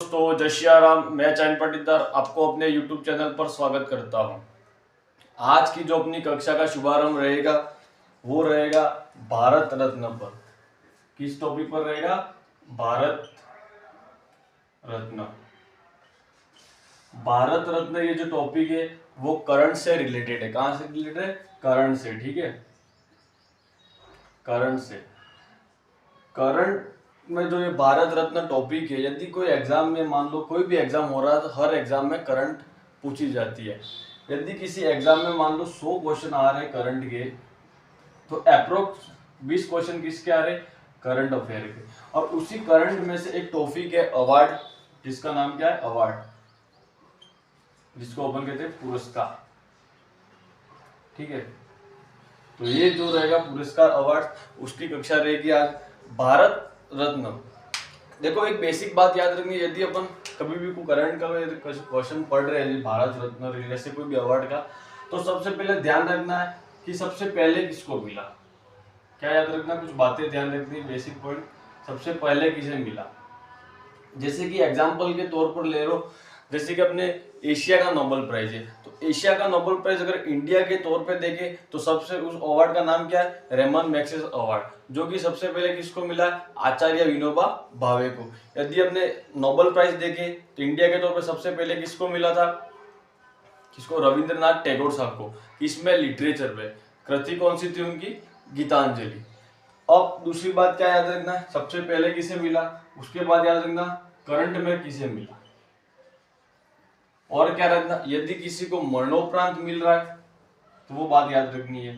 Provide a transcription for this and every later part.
दोस्तों, जय श्री राम। मैं चैन पाटीदार आपको अपने YouTube चैनल पर स्वागत करता हूं। आज की जो अपनी कक्षा का शुभारंभ रहेगा वो रहेगा भारत रत्न पर। किस टॉपिक पर रहेगा? भारत रत्न। भारत रत्न ये जो टॉपिक है वो करंट से रिलेटेड है। कहां से रिलेटेड है? करंट से। ठीक है, करंट से। करंट में जो ये भारत रत्न टॉपिक है, यदि कोई एग्जाम में मान लो कोई भी एग्जाम हो रहा है तो हर एग्जाम में करंट पूछी जाती है। यदि किसी एग्जाम में मान लो 100 क्वेश्चन आ रहे करंट के, तो अप्रोक्स 20 क्वेश्चन किसके आ रहे? करंट अफेयर के। और उसी करंट में से एक टॉपिक है अवार्ड, जिसका नाम क्या है? अवार्ड, जिसको अपन कहते हैं पुरस्कार। ठीक है, तो ये जो रहेगा पुरस्कार अवार्ड, उसकी कक्षा रहेगी आज भारत रत्न। देखो, एक बेसिक बात याद रखनी है, यदि अपन कभी भी कोई करंट का क्वेश्चन पढ़ रहे हैं भारत रत्न जैसे कोई भी अवार्ड का, तो सबसे पहले ध्यान रखना है कि सबसे पहले किसको मिला। क्या याद रखना? कुछ बातें ध्यान रखनी है, बेसिक पॉइंट। सबसे पहले किसे मिला? जैसे कि एग्जाम्पल के तौर पर ले लो, जैसे कि अपने एशिया का नोबेल प्राइज है, तो एशिया का नोबेल प्राइज अगर इंडिया के तौर पे देखें तो सबसे उस अवार्ड का नाम क्या है? रेमन मैग्सेसे अवार्ड, जो कि सबसे पहले किसको मिला? आचार्य विनोबा भावे को। यदि अपने नोबेल प्राइज देखें तो इंडिया के तौर पर सबसे पहले किसको मिला था? किसको? रविंद्रनाथ टैगोर साहब को। किसमें? लिटरेचर पे। कृति कौन सी थी उनकी? गीतांजलि। अब दूसरी बात क्या याद रखना है? सबसे पहले किसे मिला, उसके बाद याद रखना करंट में किसे मिला। और क्या रखना, यदि किसी को मरणोपरांत मिल रहा है तो वो बात याद रखनी है।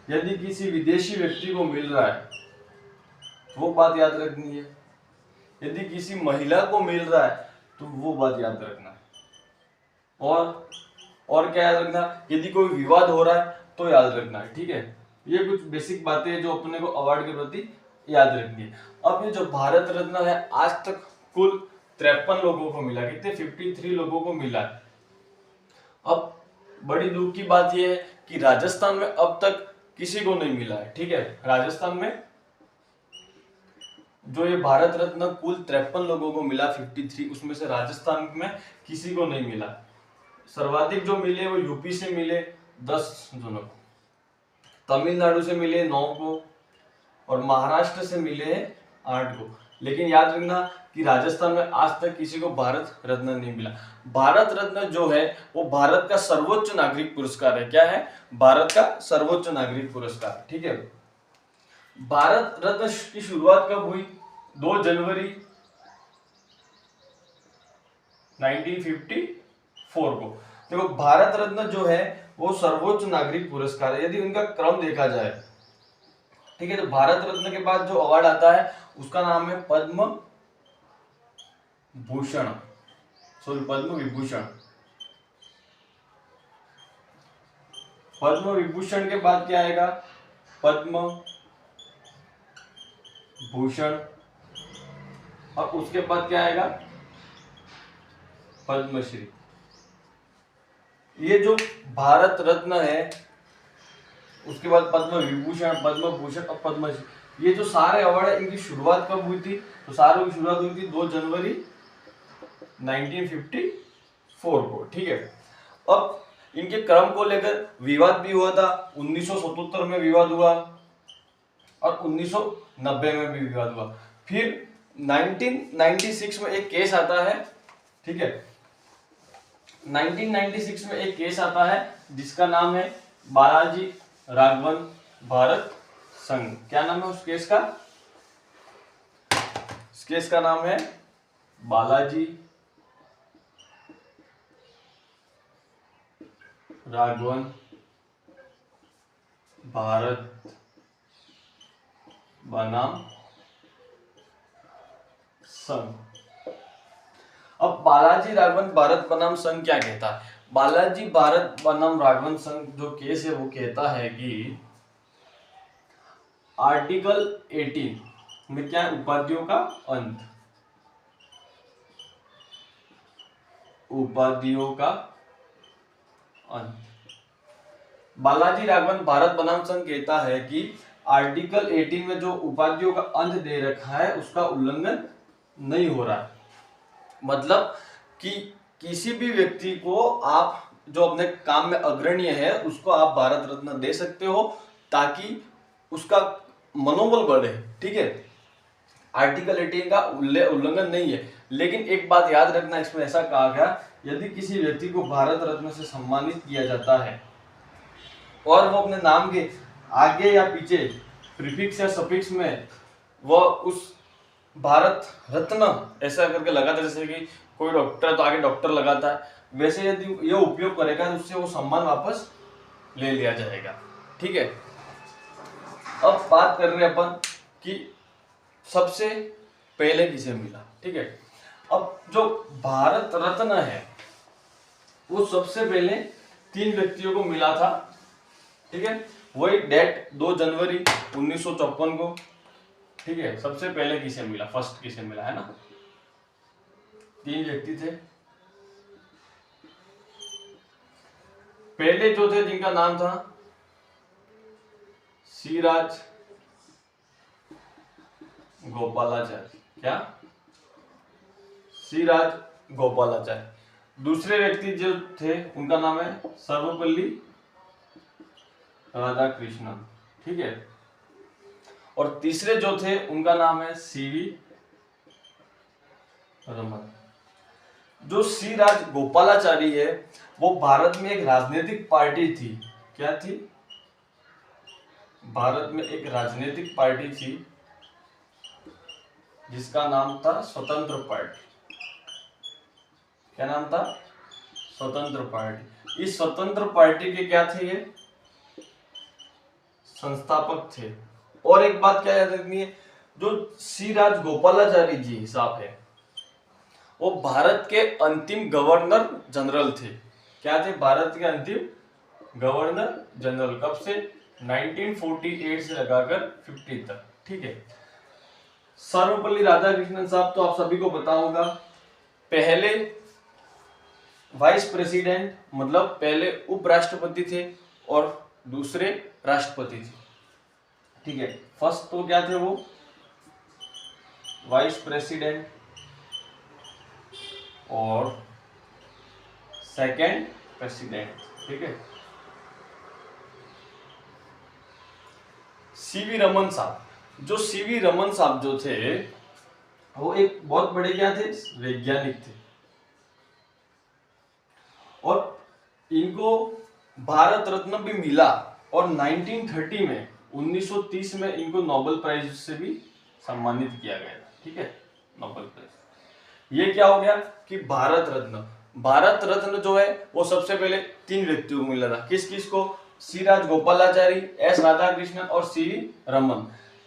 यदि किसी विदेशी व्यक्ति को मिल रहा है तो वो बात याद रखनी है। यदि किसी महिला को मिल रहा है तो वो बात याद रखना है। और क्या याद रखना? यदि कोई विवाद हो रहा है तो याद रखना है। ठीक है, ये कुछ बेसिक बातें हैं जो अपने को अवार्ड के प्रति याद रखनी है। अब ये जो भारत रत्न है, आज तक कुल 53 लोगों को मिला। कितने? 53 लोगों को मिला है। अब बड़ी दुख की बात यह है कि राजस्थान में अब तक किसी को नहीं मिला है। ठीक है, राजस्थान में जो ये भारत रत्न कुल 53 लोगों को मिला, 53, उसमें से राजस्थान में किसी को नहीं मिला। सर्वाधिक जो मिले वो यूपी से मिले 10 जनों को, तमिलनाडु से मिले 9 को, और महाराष्ट्र से मिले 8 को। लेकिन याद रखना कि राजस्थान में आज तक किसी को भारत रत्न नहीं मिला। भारत रत्न जो है वो भारत का सर्वोच्च नागरिक पुरस्कार है। क्या है? भारत का सर्वोच्च नागरिक पुरस्कार। ठीक है, भारत रत्न की शुरुआत कब हुई? 2 जनवरी 1954 को। देखो, भारत रत्न जो है वो सर्वोच्च नागरिक पुरस्कार है। यदि उनका क्रम देखा जाए, ठीक है, तो भारत रत्न के बाद जो अवार्ड आता है उसका नाम है पद्म भूषण, सॉरी पद्म विभूषण। पद्म विभूषण के बाद क्या आएगा? पद्म भूषण। और उसके बाद क्या आएगा? पद्मश्री। ये जो भारत रत्न है, उसके बाद पद्म विभूषण, पद्म भूषण और पद्मश्री, ये जो सारे अवार्ड है इनकी शुरुआत कब हुई थी? तो सारों की शुरुआत हुई थी 2 जनवरी 1954 को। ठीक है, अब इनके क्रम को लेकर विवाद भी हुआ था। 1977 में विवाद हुआ और 1990 में भी विवाद हुआ। फिर 1996 में एक केस आता है। ठीक है, 1996 में एक केस आता है जिसका नाम है बालाजी राघवन भारत संघ। क्या नाम है उस केस का? इस केस का नाम है बालाजी राघवन भारत बनाम संघ। अब बालाजी राघवन भारत बनाम संघ क्या कहता है? बालाजी भारत बनाम राघवन संघ जो केस है वो कहता है कि आर्टिकल 18 में क्या है? उपाधियों का अंत। उपाधियों का अंत। बालाजी राघवन भारत बनाम संघ कहता है कि आर्टिकल 18 में जो उपाधियों का अंत दे रखा है उसका उल्लंघन नहीं हो रहा है। मतलब कि किसी भी व्यक्ति को आप जो अपने काम में अग्रणी है उसको आप भारत रत्न दे सकते हो ताकि उसका मनोबल बढ़े, ठीक है। आर्टिकल 18 का उल्लंघन नहीं है। लेकिन एक बात याद रखना, इसमें ऐसा कहा गया यदि किसी व्यक्ति को भारत रत्न से सम्मानित किया जाता है और वो अपने नाम के आगे या पीछे प्रीफिक्स या सफिक्स में वो उस भारत रत्न ऐसा करके लगाता है, जैसे कि कोई डॉक्टर तो आगे डॉक्टर लगाता है, वैसे यदि ये उपयोग करेगा तो उससे वो सम्मान वापस ले लिया जाएगा, ठीक है। अब बात कर रहे हैं अपन कि सबसे पहले किसे मिला, ठीक है। अब जो भारत रत्न है वो सबसे पहले 3 व्यक्तियों को मिला था, ठीक है। वही डेट 2 जनवरी 1954 को, ठीक है। सबसे पहले किसे मिला, फर्स्ट किसे मिला, है ना। 3 व्यक्ति थे। पहले जो थे जिनका नाम था श्रीराज गोपालाचार्य, क्या, श्रीराज गोपालाचार्य। दूसरे व्यक्ति जो थे उनका नाम है सर्वपल्ली राधाकृष्णन, ठीक है। और तीसरे जो थे उनका नाम है सीवी रमन। जो श्रीराज गोपालाचारी है वो भारत में एक राजनीतिक पार्टी थी, क्या थी, भारत में एक राजनीतिक पार्टी थी जिसका नाम था स्वतंत्र पार्टी। क्या नाम था, स्वतंत्र पार्टी। इस स्वतंत्र पार्टी के क्या थे, ये संस्थापक थे। और एक बात क्या याद रखनी है, जो श्रीराज गोपालाचारी जी साहब है वो भारत के अंतिम गवर्नर जनरल थे। क्या थे, भारत के अंतिम गवर्नर जनरल। कब से, 1948 से लगाकर 50 तक, ठीक है। सर्वपल्ली राधाकृष्णन साहब तो आप सभी को पता होगा, पहले वाइस प्रेसिडेंट मतलब पहले उपराष्ट्रपति थे और दूसरे राष्ट्रपति थे, ठीक है। फर्स्ट तो क्या थे वो वाइस प्रेसिडेंट और सेकंड प्रेसिडेंट, ठीक है। सीवी रमन साहब, जो सीवी रमन साहब जो थे वो एक बहुत बड़े क्या थे, वैज्ञानिक थे। और इनको भारत रत्न भी मिला और 1930 में 1930 में इनको नोबेल प्राइज से भी सम्मानित किया गया, ठीक है, नोबेल प्राइज। ये क्या हो गया कि भारत रत्न जो है वो सबसे पहले 3 व्यक्तियों को मिला था। किस किस को, श्रीराज गोपालाचारी, एस राधाकृष्णन और सीवी रमन।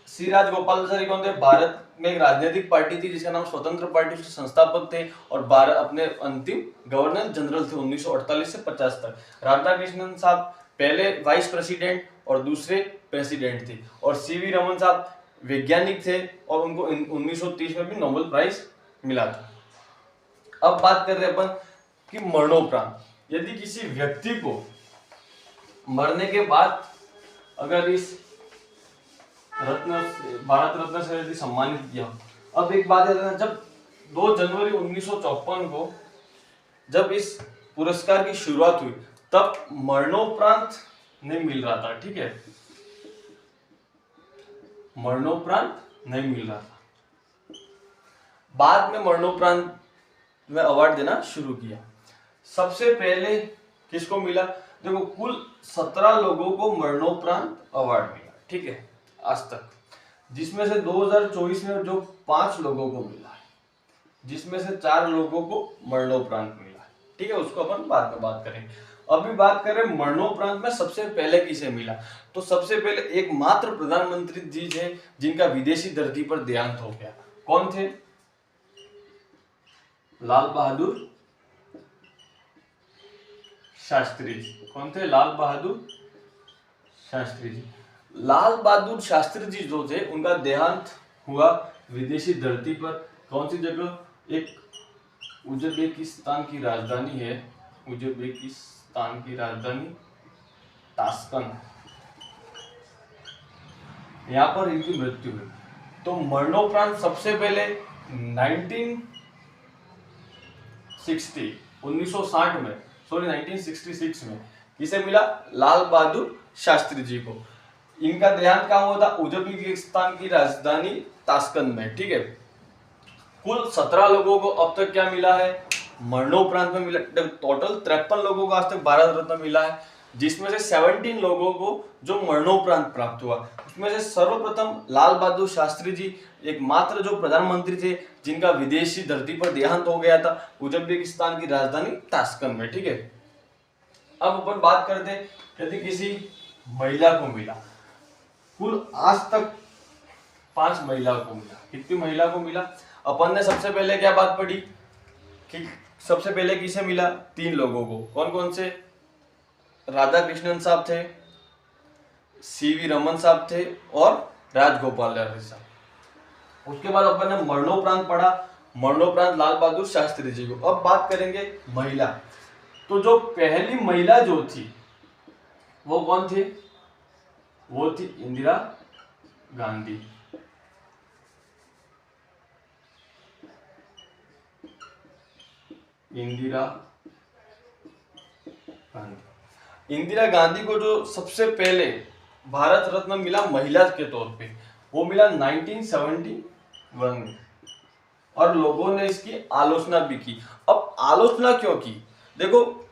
श्रीराज गोपालाचारी कौन थे, भारत में एक राजनीतिक पार्टी थी जिसका नाम स्वतंत्र पार्टी, उसके संस्थापक थे और भारत अपने अंतिम गवर्नर जनरल थे 1948 से 50 तक। राधाकृष्णन साहब पहले वाइस प्रेसिडेंट और दूसरे प्रेसिडेंट थे और सीवी रमन साहब वैज्ञानिक थे और उनको 1930 में भी नोबेल प्राइज मिला था। अब बात कर रहे हैं अपन कि मरणोपरांत, यदि किसी व्यक्ति को मरने के बाद अगर इस भारत रत्न से यदि सम्मानित किया। अब एक बात याद रखना, जब 2 जनवरी 1954 को जब इस पुरस्कार की शुरुआत हुई तब मरणोपरांत नहीं मिल रहा था, ठीक है, मरणोपरांत नहीं मिल रहा था। बाद में मरणोपरांत में अवार्ड देना शुरू किया। सबसे पहले किसको मिला, देखो कुल 17 लोगों को मरणोपरांत अवार्ड मिला, ठीक है, आज तक। जिसमें से 2024 में जो 5 लोगों को मिला है, जिसमें से 4 लोगों को मरणोपरांत मिला है, ठीक है, उसको अपन बाद में बात करेंगे। अभी बात करें मरणोपरांत में सबसे पहले किसे मिला, तो सबसे पहले एकमात्र प्रधानमंत्री जी थे जिनका विदेशी धरती पर देहांत हो गया। कौन थे, लाल बहादुर शास्त्री जी। कौन थे, लाल बहादुर शास्त्री जी। लाल बहादुर शास्त्री जी जो थे उनका देहांत हुआ विदेशी धरती पर। कौन सी जगह, एक उज्बेकिस्तान की राजधानी है, उज्बेकिस्तान की राजधानी ताशकंद, यहाँ पर इनकी मृत्यु हुई। तो मरणोपरांत सबसे पहले 1966 में किसे मिला? लाल बहादुर शास्त्री जी को। इनका देहांत कहाँ हुआ था? उज्बेकिस्तान की राजधानी ताशकंद में। ठीक है, कुल 17 लोगों को अब तक क्या मिला है? मरणोपरांत में मिला। टोटल 53 लोगों को आज तक भारत रत्न मिला है, जिसमें से 17 लोगों को जो मरणोपरांत प्राप्त हुआ। उसमें से सर्वप्रथम लाल बहादुर शास्त्री जी एकमात्र जो प्रधानमंत्री थे जिनका विदेशी धरती पर देहांत हो गया था, उज्बेकिस्तान की राजधानी ताशकंद में। ठीक है, अब अपन बात करते हैं यदि किसी महिला को मिला। कुल आज तक 5 महिला को मिला। कितनी महिला को मिला? अपन ने सबसे पहले क्या बात पढ़ी कि सबसे पहले किसे मिला? 3 लोगों को। कौन कौन से? राधा कृष्णन साहब थे, सीवी रमन साहब थे और राजगोपालाचारी साहब। उसके बाद अपन ने मरणोपरांत पढ़ा, मरणोपरांत लाल बहादुर शास्त्री जी को। अब बात करेंगे महिला। तो जो पहली महिला जो थी वो कौन थी? वो थी इंदिरा गांधी। इंदिरा गांधी। इंदिरा गांधी को जो सबसे पहले भारत रत्न मिला महिला के तौर पे, वो मिला 1971 में, और लोगों ने इसकी आलोचना भी की। अब आलोचना क्यों की? देखो,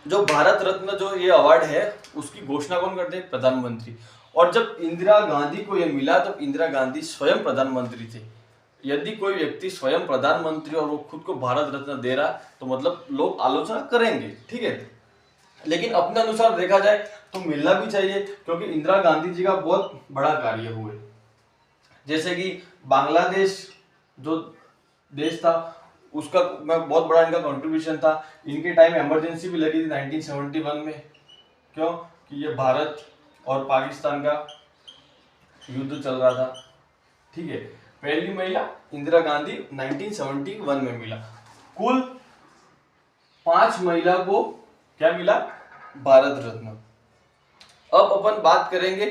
जो भारत रत्न जो ये अवार्ड है उसकी घोषणा कौन करते हैं? प्रधानमंत्री। और जब इंदिरा गांधी को ये मिला तो इंदिरा गांधी स्वयं प्रधानमंत्री थे। यदि कोई व्यक्ति स्वयं प्रधानमंत्री और वो खुद को भारत रत्न दे रहा तो मतलब लोग आलोचना करेंगे। ठीक है, लेकिन अपने अनुसार देखा जाए तो मिलना भी चाहिए, क्योंकि इंदिरा गांधी जी का बहुत बड़ा कार्य हुए। जैसे कि बांग्लादेश जो देश था उसका बहुत बड़ा इनका कंट्रीब्यूशन था। इनके टाइम इमरजेंसी भी लगी थी 1971 में। क्यों? कि ये भारत और पाकिस्तान का युद्ध चल रहा था। ठीक है, पहली महिला इंदिरा गांधी 1971 में मिला। कुल 5 महिला को क्या मिला? भारत रत्न। अब अपन बात करेंगे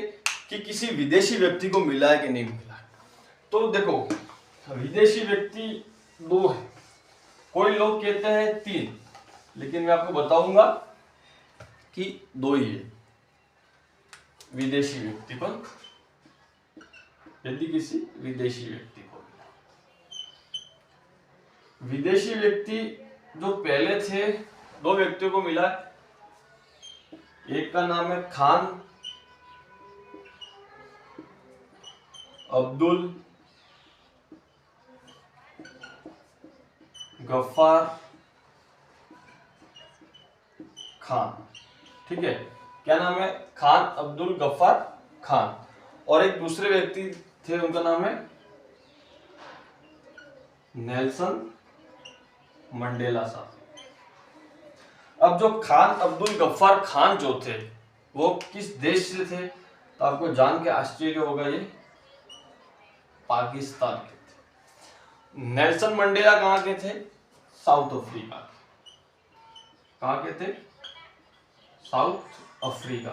कि किसी विदेशी व्यक्ति को मिला है कि नहीं मिला। तो देखो, विदेशी व्यक्ति 2 है, कोई लोग कहते हैं 3, लेकिन मैं आपको बताऊंगा कि 2 ही है विदेशी व्यक्ति को। यदि किसी विदेशी व्यक्ति को मिला, विदेशी व्यक्ति जो पहले थे 2 व्यक्तियों को मिला। एक का नाम है खान अब्दुल गफ्फार खान। ठीक है, क्या नाम है? खान अब्दुल गफ्फार खान। और एक दूसरे व्यक्ति थे, उनका नाम है नेल्सन मंडेला साहब। अब जो खान अब्दुल गफ्फार खान जो थे वो किस देश से थे? तो आपको जान के आश्चर्य होगा, ये पाकिस्तान के थे। नेल्सन मंडेला कहाँ के थे? South Africa. कहाँ के थे? South Africa.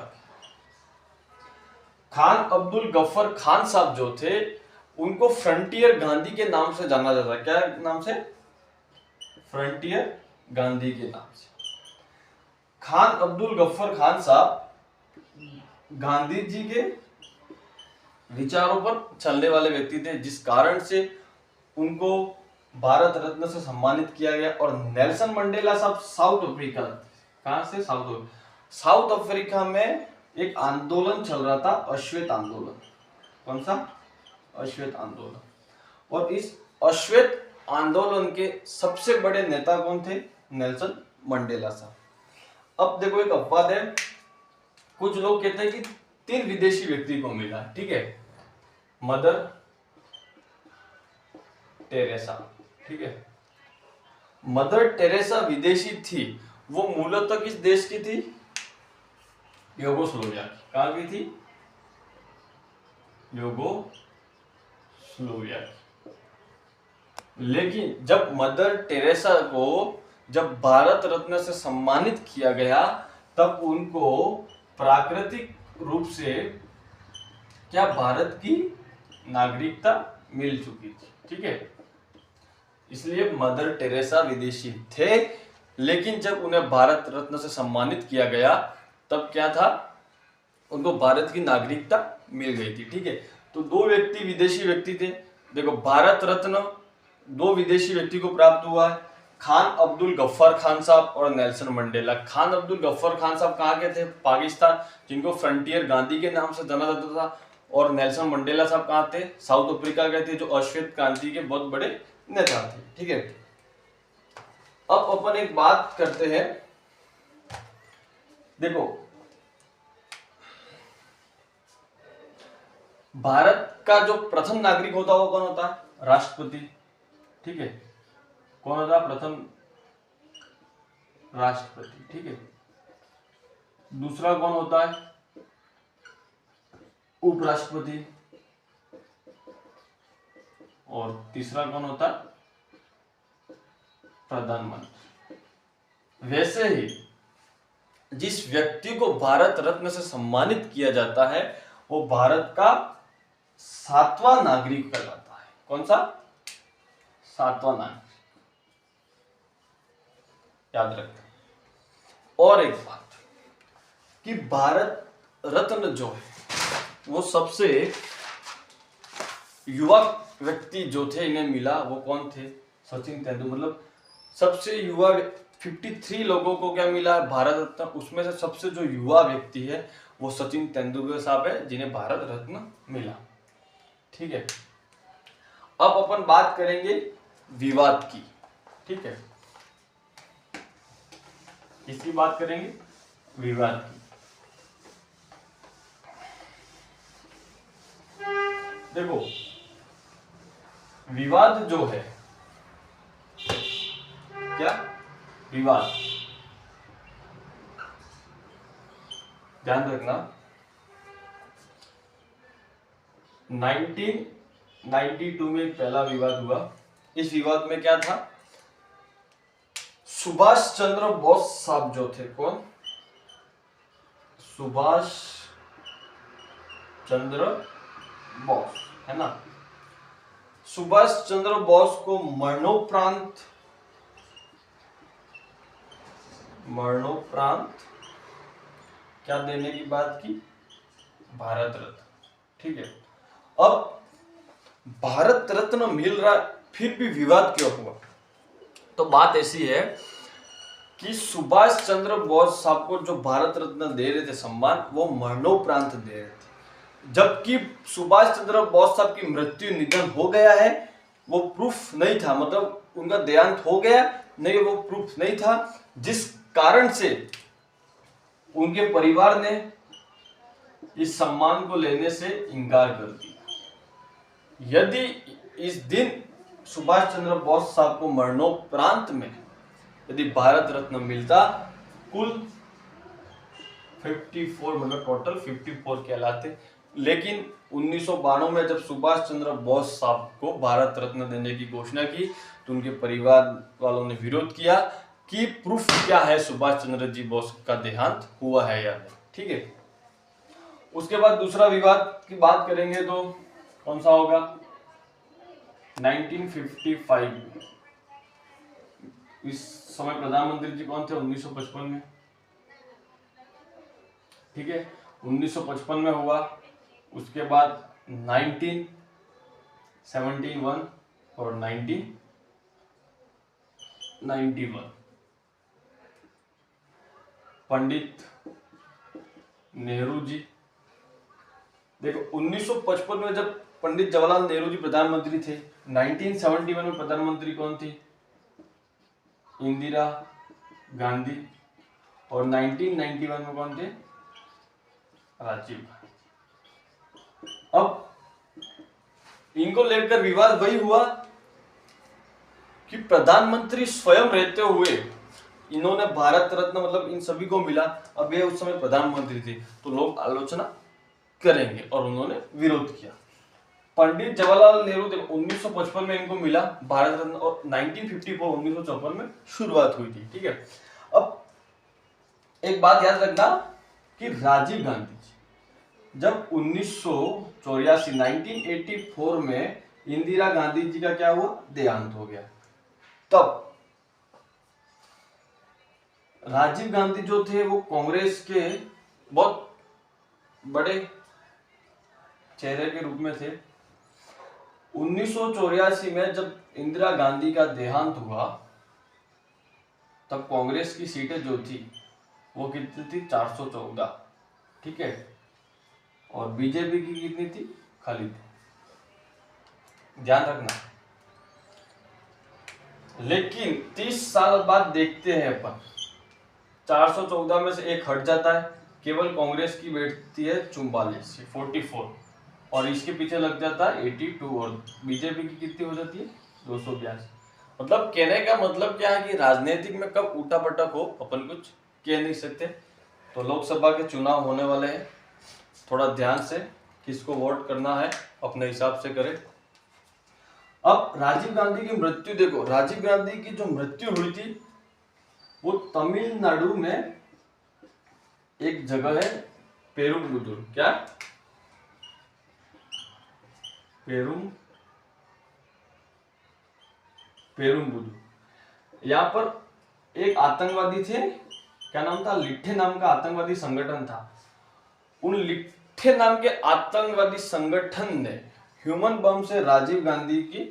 खान अब्दुल गफ्फार खान साहब जो थे उनको फ्रंटियर गांधी के नाम से जाना जाता है। क्या नाम से? फ्रंटियर गांधी के नाम से। खान अब्दुल गफ्फार खान साहब गांधी जी के विचारों पर चलने वाले व्यक्ति थे, जिस कारण से उनको भारत रत्न से सम्मानित किया गया। और नेल्सन मंडेला साहब साउथ अफ्रीका। कहां से? साउथ अफ्रीका में एक आंदोलन चल रहा था, अश्वेत आंदोलन। कौन सा? अश्वेत आंदोलन। और इस अश्वेत आंदोलन के सबसे बड़े नेता कौन थे? नेल्सन मंडेला साहब। अब देखो, एक अपवाद है, कुछ लोग कहते हैं कि 3 विदेशी व्यक्ति को मिला। ठीक है, मदर टेरेसा। ठीक है, मदर टेरेसा विदेशी थी। वो मूलतः किस देश की थी? यूगोस्लोविया। कहां की थी? यूगोस्लोविया। लेकिन जब मदर टेरेसा को जब भारत रत्न से सम्मानित किया गया तब उनको प्राकृतिक रूप से क्या भारत की नागरिकता मिल चुकी थी, ठीक है। इसलिए मदर टेरेसा विदेशी थे, लेकिन जब उन्हें भारत रत्न से सम्मानित किया गया तब क्या था, उनको भारत की नागरिकता मिल गई थी, ठीक है। तो दो व्यक्ति विदेशी व्यक्ति थे। देखो, भारत रत्न दो विदेशी व्यक्ति को प्राप्त हुआ है, खान अब्दुल गफ्फार खान साहब और नेल्सन मंडेला। खान अब्दुल गफ्फार खान साहब कहाँ के थे, पाकिस्तान, जिनको फ्रंटियर गांधी के नाम से जाना जाता था। और नेल्सन मंडेला साहब कहाँ थे, साउथ अफ्रीका के थे, जो अश्वेत क्रांति के बहुत बड़े नेता थे, ठीक है। अब अपन एक बात करते हैं, देखो भारत का जो प्रथम नागरिक होता है वो कौन होता है, राष्ट्रपति, ठीक है। कौन होता है प्रथम, राष्ट्रपति, ठीक है। दूसरा कौन होता है, उपराष्ट्रपति, और तीसरा कौन होता है, प्रधानमंत्री। वैसे ही जिस व्यक्ति को भारत रत्न से सम्मानित किया जाता है वो भारत का 7वां नागरिक कहलाता है। कौन सा, 7वां नागरिक, याद रखना। और एक बात कि भारत रत्न जो है वो सबसे युवा व्यक्ति जो थे इन्हें मिला, वो कौन थे, सचिन तेंदुलकर। मतलब सबसे युवा 53 लोगों को क्या मिला है, भारत रत्न। उसमें से सबसे जो युवा व्यक्ति है वो सचिन तेंदुलकर साहब है, जिन्हें भारत रत्न मिला, ठीक है। अब अपन बात करेंगे विवाद की, ठीक है। किसकी बात करेंगे, विवाद की। देखो, विवाद जो है, क्या विवाद, ध्यान रखना, 1992 में एक पहला विवाद हुआ। इस विवाद में क्या था, सुभाष चंद्र बोस साहब जो थे, कौन, सुभाष चंद्र बोस, है ना। सुभाष चंद्र बोस को मरणोपरांत क्या देने की बात की, भारत रत्न, ठीक है। अब भारत रत्न मिल रहा फिर भी विवाद क्यों हुआ, तो बात ऐसी है कि सुभाष चंद्र बोस साहब को जो भारत रत्न दे रहे थे सम्मान, वो मरणोपरांत दे रहे थे, जबकि सुभाष चंद्र बोस साहब की मृत्यु, निधन हो गया है, वो प्रूफ नहीं था, मतलब उनका देहांत हो गया नहीं, वो प्रूफ नहीं था, जिस कारण से उनके परिवार ने इस सम्मान को लेने से इनकार कर दिया। यदि इस दिन सुभाष चंद्र बोस साहब को मरणोपरांत में यदि भारत रत्न मिलता, कुल 54, मतलब टोटल 54 कहलाते, लेकिन 1992 में जब सुभाष चंद्र बोस साहब को भारत रत्न देने की घोषणा की तो उनके परिवार वालों ने विरोध किया कि प्रूफ क्या है सुभाष चंद्र जी बोस का देहांत हुआ है या नहीं, ठीक है। उसके बाद दूसरा विवाद की बात करेंगे तो कौन सा होगा, 1955। इस समय प्रधानमंत्री जी कौन थे, 1955 में, ठीक है, 1955 में हुआ। उसके बाद 1971 और 1991 पंडित नेहरू जी। देखो, 1955 में जब पंडित जवाहरलाल नेहरू जी प्रधानमंत्री थे, 1971 में प्रधानमंत्री कौन थी, इंदिरा गांधी, और 1991 में कौन थे, राजीव गांधी। अब इनको लेकर विवाद वही हुआ कि प्रधानमंत्री स्वयं रहते हुए इन्होंने भारत रत्न, मतलब इन सभी को मिला, अब ये उस समय प्रधानमंत्री थे, तो लोग आलोचना करेंगे, और उन्होंने विरोध किया। पंडित जवाहरलाल नेहरू, देखो 1955 में इनको मिला भारत रत्न, और 1954 1954 में शुरुआत हुई थी, ठीक है। अब एक बात याद रखना कि राजीव गांधी जी जब 1900 1984 1984 में इंदिरा गांधी जी का क्या हुआ, देहांत हो गया। तब राजीव गांधी जो थे वो कांग्रेस के बहुत बड़े चेहरे के रूप में थे। 1984 में जब इंदिरा गांधी का देहांत हुआ तब कांग्रेस की सीटें जो थी वो कितनी थी, 414, ठीक है, और बीजेपी की कितनी थी, खाली थी, ध्यान रखना। लेकिन 30 साल बाद देखते हैं अपन 414 में से एक हट जाता है, केवल कांग्रेस की बैठती है 44 44, और इसके पीछे लग जाता है 82, और बीजेपी की कितनी हो जाती है, 282। मतलब कहने का मतलब क्या है कि राजनीतिक में कब उल्टा पटक हो अपन कुछ कह नहीं सकते। तो लोकसभा के चुनाव होने वाले हैं, थोड़ा ध्यान से किसको वोट करना है अपने हिसाब से करें। अब राजीव गांधी की मृत्यु देखो, राजीव गांधी की जो मृत्यु हुई थी वो तमिलनाडु में एक जगह है पेरुम्बुदूर, क्या, पेरुम्बुदूर। यहाँ पर एक आतंकवादी थे, क्या नाम था, लिट्ठे नाम का आतंकवादी संगठन था। उन लिट्ठे नाम के आतंकवादी संगठन ने ह्यूमन बम से राजीव गांधी की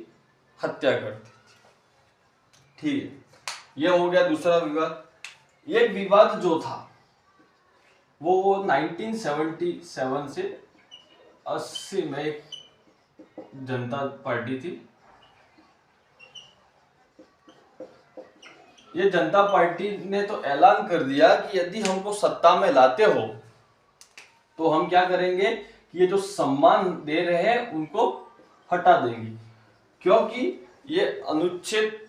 हत्या कर दी, ठीक है। यह हो गया दूसरा विवाद। एक विवाद जो था वो 1977 से 80 में एक जनता पार्टी थी, ये जनता पार्टी ने तो ऐलान कर दिया कि यदि हमको सत्ता में लाते हो तो हम क्या करेंगे कि ये जो सम्मान दे रहे हैं उनको हटा देंगे, क्योंकि ये अनुच्छेद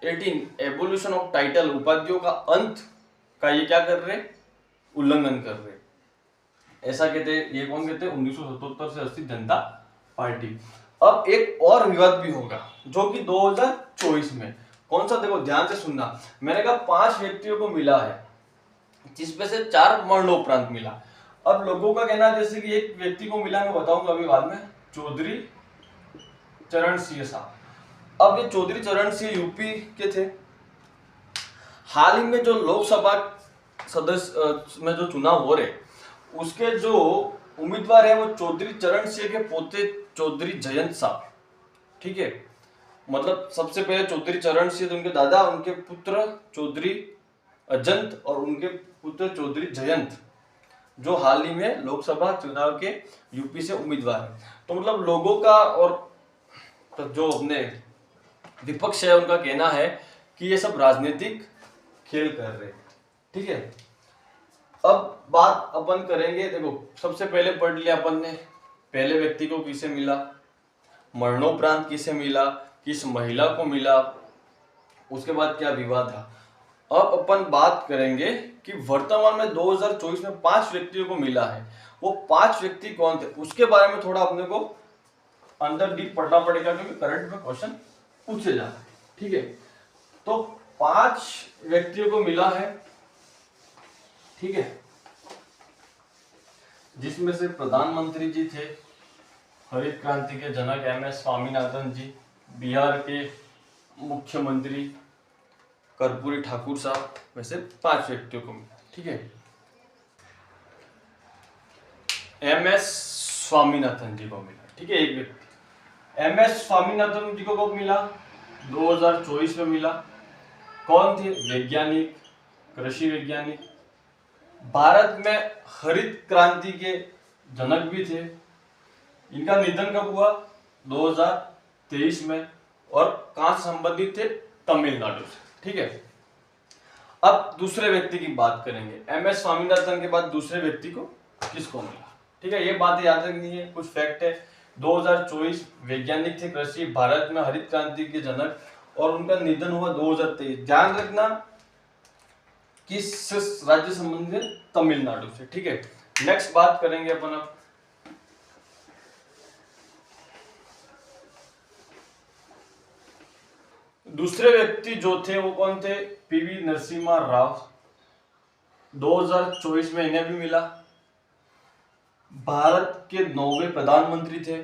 18 एबोल्यूशन ऑफ टाइटल, उपाधियों का अंत का ये क्या कर रहे, उल्लंघन कर रहे। ऐसा कहते, ये कौन कहते हैं, 1977 से 80 जनता पार्टी। अब एक और विवाद भी होगा जो कि 2024 में, कौन सा, देखो ध्यान से सुनना, मैंने कहा 5 व्यक्तियों को मिला है जिसमें से 4 मरणोपरांत मिला। अब लोगों का कहना है जैसे कि एक व्यक्ति को मिला, मैं बताऊंगा अभी बाद में, चौधरी चरण सिंह साहब। अब ये चौधरी चरण सिंह यूपी के थे। हाल ही में जो लोकसभा सदस्य में जो चुनाव हो रहे उसके जो उम्मीदवार है वो चौधरी चरण सिंह के पोते चौधरी जयंत साहब, ठीक है। मतलब सबसे पहले चौधरी चरण सिंह, उनके दादा, उनके पुत्र चौधरी अजंत और उनके पुत्र चौधरी जयंत, जो हाल ही में लोकसभा चुनाव के यूपी से उम्मीदवार है। तो मतलब लोगों का और तो जो अपने विपक्ष है उनका कहना है कि ये सब राजनीतिक खेल कर रहे हैं, ठीक है। अब बात अपन करेंगे, देखो सबसे पहले पढ़ लिया अपन ने, पहले व्यक्ति को किसे मिला, मरणोपरांत किसे मिला, किस महिला को मिला, उसके बाद क्या विवाद था। अब अपन बात करेंगे कि वर्तमान में 2024 में 5 व्यक्तियों को मिला है, वो 5 व्यक्ति कौन थे उसके बारे में थोड़ा अपने को अंदर डीप पढ़ना पड़ेगा, क्योंकि करंट में क्वेश्चन पूछे जाते हैं, ठीक है। तो 5 व्यक्तियों को मिला है, ठीक है, जिसमें से प्रधानमंत्री जी थे, हरित क्रांति के जनक MS स्वामीनाथन जी, बिहार के मुख्यमंत्री कर्पूरी ठाकुर साहब, वैसे 5 व्यक्तियों को मिला, ठीक है। MS स्वामीनाथन जी को मिला, ठीक है, एक व्यक्ति। MS स्वामीनाथन जी को कब मिला, 2024 में मिला। कौन थे, वैज्ञानिक, कृषि वैज्ञानिक, भारत में हरित क्रांति के जनक भी थे। इनका निधन कब हुआ, 2023 में, और कहां से संबंधित थे, तमिलनाडु से, ठीक है। अब दूसरे व्यक्ति की बात करेंगे, MS स्वामीनाथन के बाद दूसरे व्यक्ति को किसको मिला, ठीक है। ये बातें याद रखनी है, कुछ फैक्ट है। 2024 वैज्ञानिक थे, कृषि, भारत में हरित क्रांति के जनक, और उनका निधन हुआ 2023। ध्यान रखना किस राज्य संबंधित, तमिलनाडु से, ठीक है। नेक्स्ट बात करेंगे अपन अब दूसरे व्यक्ति जो थे वो कौन थे, PV नरसिम्हा राव। 2024 में इन्हें भी मिला। भारत के 9वें प्रधानमंत्री थे,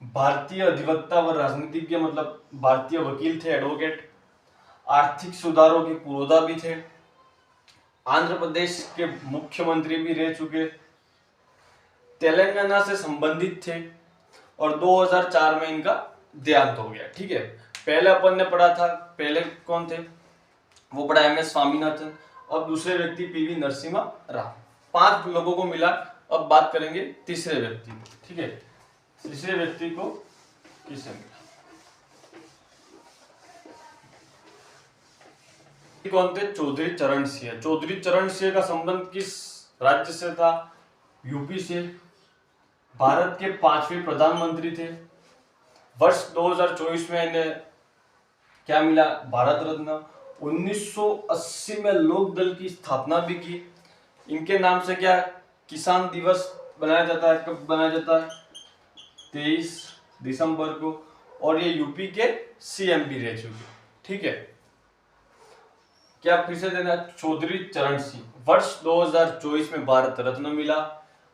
भारतीय अधिवक्ता व राजनीतिज्ञ मतलब भारतीय वकील थे, एडवोकेट, आर्थिक सुधारों के पुरोधा भी थे, आंध्र प्रदेश के मुख्यमंत्री भी रह चुके, तेलंगाना से संबंधित थे और 2004 में इनका देहांत हो गया। ठीक है, पहले अपन ने पढ़ा था, पहले कौन थे, वो पढ़ा MS स्वामीनाथन, अब दूसरे व्यक्ति PV नरसिम्हा राव। 5 लोगों को मिला। अब बात करेंगे तीसरे व्यक्ति को। ठीक है, तीसरे व्यक्ति को किसे मिला, कौन थे, चौधरी चरण सिंह। चौधरी चरण सिंह का संबंध किस राज्य से था, यूपी से, भारत के 5वें प्रधानमंत्री थे, वर्ष 2024 में इन्हें क्या मिला, भारत रत्न। 1980 में लोक दल की स्थापना भी की। इनके नाम से क्या किसान दिवस बनाया जाता है, कब बनाया जाता है, 23 दिसंबर को। और ये यूपी के CM भी रह चुके। ठीक है, क्या फिर से देना, चौधरी चरण सिंह, वर्ष 2024 में भारत रत्न मिला,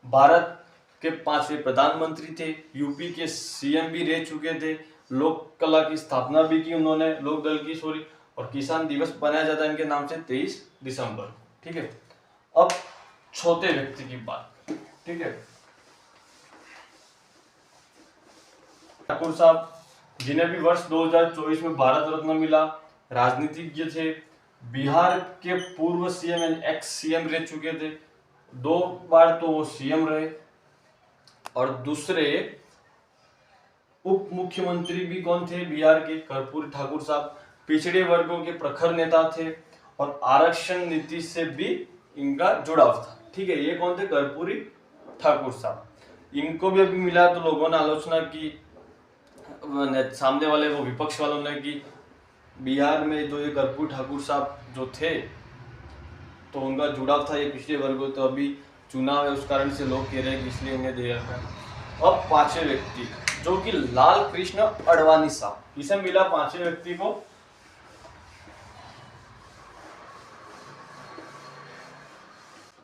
भारत के 5वें प्रधानमंत्री थे, यूपी के CM भी रह चुके थे, लोक कला की स्थापना भी की उन्होंने, लोक दल की, सॉरी, और किसान दिवस बनाया जाता है इनके नाम से 23 दिसंबर। ठीक है, अब चौथे व्यक्ति की बात। ठीक है, ठाकुर साहब, जिन्हें भी वर्ष 2024 में भारत रत्न मिला, राजनीतिज्ञ थे, बिहार के पूर्व CM एक्स CM रह चुके थे, 2 बार तो वो CM रहे, और दूसरे उप मुख्यमंत्री भी कौन थे, बिहार के कर्पूरी ठाकुर साहब, पिछड़े वर्गों के प्रखर नेता थे और आरक्षण नीति से भी इनका जुड़ाव था। ठीक है, ये कौन थे, कर्पूरी ठाकुर साहब। इनको भी अभी मिला तो लोगों ने आलोचना की, सामने वाले वो विपक्ष वालों ने, कि बिहार में जो ये कर्पूरी ठाकुर साहब जो थे तो उनका जुड़ाव था ये पिछड़े वर्गों, तो अभी चुनाव है उस कारण से लोग कह रहे हैं कि इसलिए इन्हें दे रखा है। अब 5वें व्यक्ति जो कि लाल कृष्ण अडवाणी साहब, इसे मिला 5वें व्यक्ति को,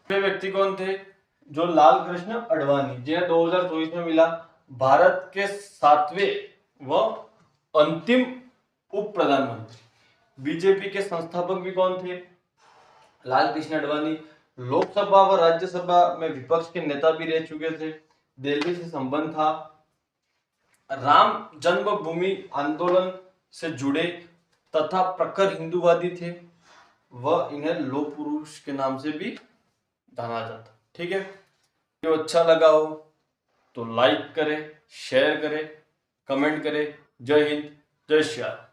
व्यक्ति कौन थे, जो लाल कृष्ण अडवाणी, जिन्हें 2024 में मिला भारत के 7वें व अंतिम उप प्रधानमंत्री। बीजेपी के संस्थापक भी कौन थे, लाल कृष्ण अडवाणी, लोकसभा व राज्यसभा में विपक्ष के नेता भी रह चुके थे, दिल्ली से संबंध था, राम जन्मभूमि आंदोलन से जुड़े तथा प्रखर हिंदूवादी थे, वह इन्हें लौह पुरुष के नाम से भी जाना जाता। ठीक है, जो अच्छा लगा हो तो लाइक करें, शेयर करें, कमेंट करें। जय हिंद, जय श्री राम।